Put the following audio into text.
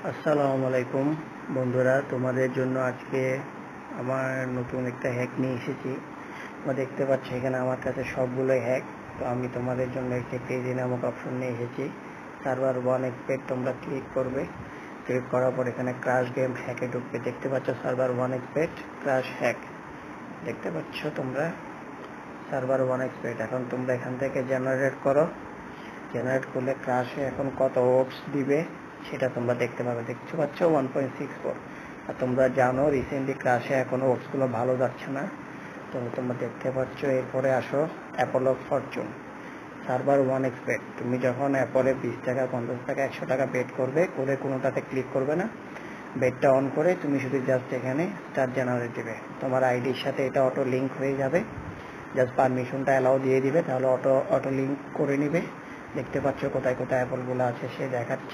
আসসালামু আলাইকুম বন্ধুরা, তোমাদের জন্য আজকে আমার নতুন একটা হ্যাক নিয়ে এসেছি। তোমরা দেখতে পাচ্ছ এখানে আমার কাছে সবগুলোই হ্যাক। তো আমি তোমাদের জন্য একটি পেজি নামক অপশন নিয়ে এসেছি। সার্ভার 1xbet তোমরা ক্লিক করবে। ক্লিক করার পর এখানে ক্র্যাশ গেম হ্যাকে ঢুকবে। দেখতে পাচ্ছ সার্ভার 1xbet ক্র্যাশ হ্যাক, দেখতে পাচ্ছ তোমরা সার্ভার 1xbet। এখন তোমরা এখান থেকে জেনারেট করো। জেনারেট করলে ক্রাশে এখন কত ওটস দিবে সেটা তোমরা দেখতে পাবে। দেখতে পাচ্ছ 1.64। আর তোমরা জানো রিসেন্টলি ক্রাশে এখনো ওটসগুলো ভালো যাচ্ছে না। তো তোমরা দেখতে পাচ্ছ। এরপরে আসো অ্যাপোলো ফরচুন সার্ভার 1xbet। তুমি যখন অ্যাপলে 20 টাকা, 50 টাকা, 100 টাকা বেট করবে, করে কোনোটাতে ক্লিক করবে না, বেটটা অন করে তুমি শুধু জাস্ট এখানে স্টার জেনারেট দেবে। তোমার আইডির সাথে এটা অটো লিঙ্ক হয়ে যাবে। জাস্ট পারমিশনটা অ্যালাউ দিয়ে দিবে, তাহলে অটো লিঙ্ক করে নিবে। দেখতে পাচ্ছ কোথায় কোথায় অ্যাপলগুলো আছে সে দেখাচ্ছে।